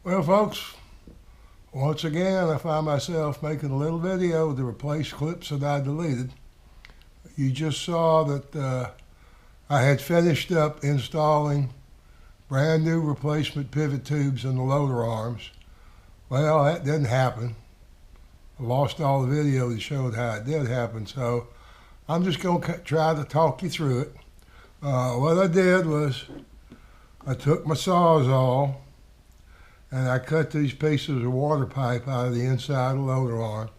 Well, folks, once again, I find myself making a little video to replace clips that I deleted. You just saw that I had finished up installing brand new replacement pivot tubes in the loader arms. Well, that didn't happen. I lost all the video that showed how it did happen, so I'm just going to try to talk you through it. What I did was I took my Sawzall and I cut these pieces of water pipe out of the inside of the loader arm.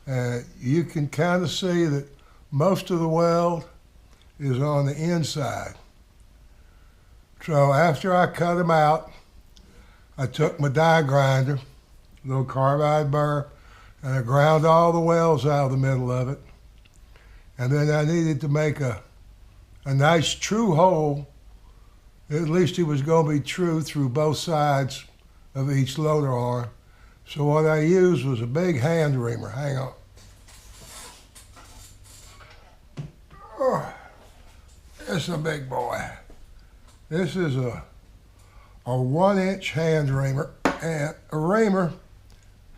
And you can kind of see that most of the weld is on the inside. So after I cut them out, I took my die grinder, a little carbide burr, and I ground all the welds out of the middle of it. And then I needed to make a nice true hole. At least it was going to be true through both sides of each loader arm. So what I used was a big hand reamer. Hang on. Oh, it's a big boy. This is a 1-inch hand reamer, and a reamer,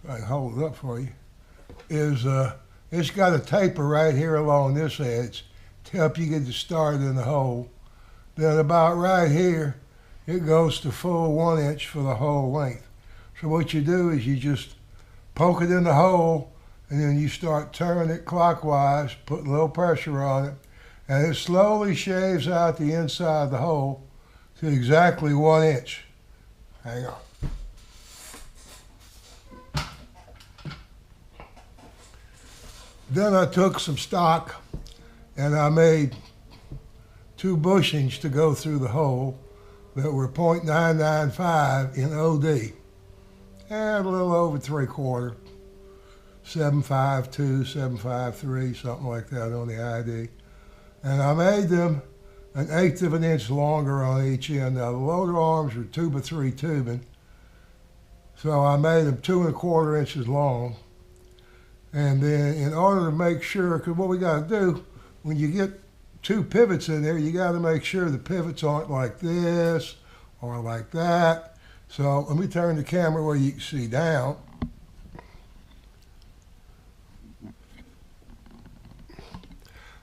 if I can hold it up for you, is it's got a taper right here along this edge to help you get it started in the hole. Then about right here, it goes to full 1-inch for the whole length. So what you do is you just poke it in the hole, and then you start turning it clockwise, put a little pressure on it, and it slowly shaves out the inside of the hole to exactly 1 inch. Hang on. Then I took some stock and I made 2 bushings to go through the hole that were .995 in OD. And a little over 3/4, 752, 753, something like that on the ID. And I made them 1/8 of an inch longer on each end. Now the loader arms are 2x3 tubing, so I made them 2 1/4 inches long. And then in order to make sure, because what we got to do, when you get 2 pivots in there, you got to make sure the pivots aren't like this or like that. So let me turn the camera where you can see down.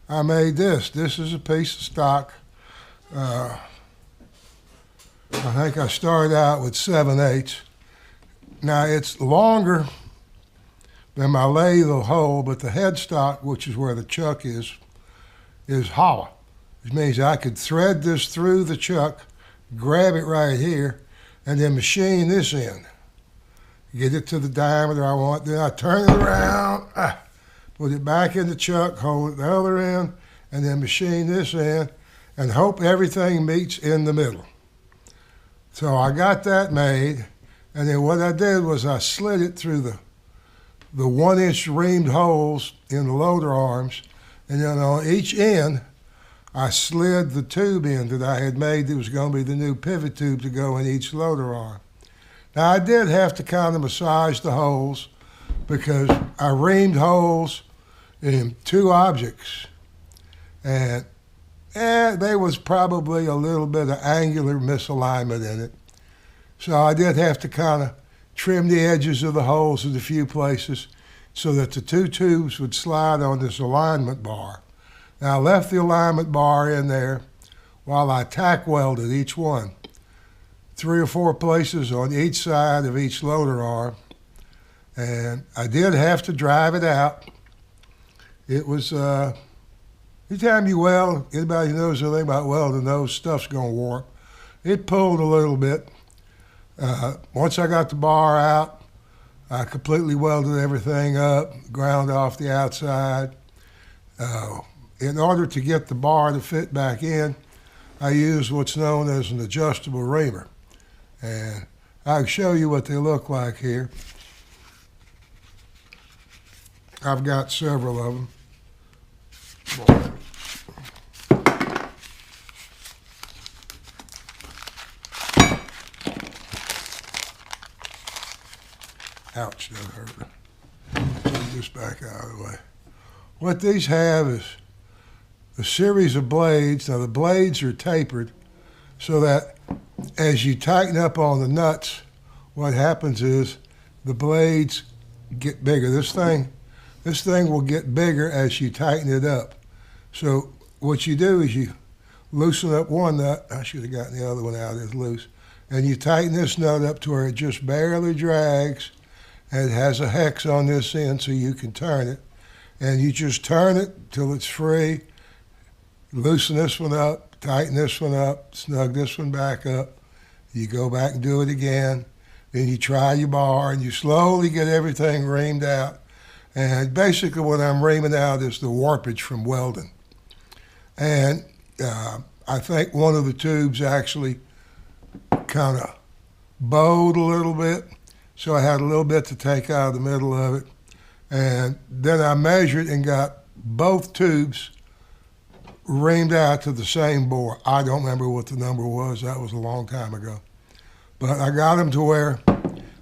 I made this. This is a piece of stock. I think I started out with 7/8. Now it's longer than my lathe hole, but the headstock, which is where the chuck is hollow. Which means I could thread this through the chuck, grab it right here, and then machine this in. Get it to the diameter I want, then I turn it around, put it back in the chuck, hold it the other end, and then machine this in, and hope everything meets in the middle. So I got that made, and then what I did was I slid it through the 1-inch reamed holes in the loader arms, and then on each end, I slid the tube in that I had made that was going to be the new pivot tube to go in each loader arm. Now I did have to kind of massage the holes because I reamed holes in 2 objects, and there was probably a little bit of angular misalignment in it. So I did have to kind of trim the edges of the holes in a few places so that the 2 tubes would slide on this alignment bar. Now I left the alignment bar in there while I tack welded each one. 3 or 4 places on each side of each loader arm. And I did have to drive it out. It was, anytime you weld, anybody who knows anything about welding knows stuff's gonna warp. It pulled a little bit. Once I got the bar out, I completely welded everything up, ground off the outside. In order to get the bar to fit back in, I used what's known as an adjustable reamer. And I'll show you what they look like here. I've got several of them. Ouch, that hurt. Put this back out of the way. What these have is a series of blades. Now the blades are tapered so that as you tighten up on the nuts what happens is the blades get bigger. This thing will get bigger as you tighten it up. So what you do is you loosen up one nut. I should have gotten the other one out. It's loose. And you tighten this nut up to where it just barely drags, and it has a hex on this end so you can turn it. And you just turn it till it's free. Loosen this one up, tighten this one up, snug this one back up. You go back and do it again. Then you try your bar, and you slowly get everything reamed out. And basically what I'm reaming out is the warpage from welding. And I think one of the tubes actually kind of bowed a little bit, so I had a little bit to take out of the middle of it. And then I measured and got both tubes reamed out to the same bore. I don't remember what the number was. That was a long time ago. But I got them to where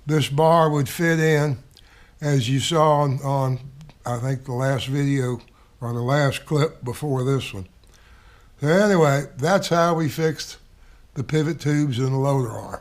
this bar would fit in, as you saw on I think the last video or the last clip before this one. So anyway, that's how we fixed the pivot tubes and the loader arm.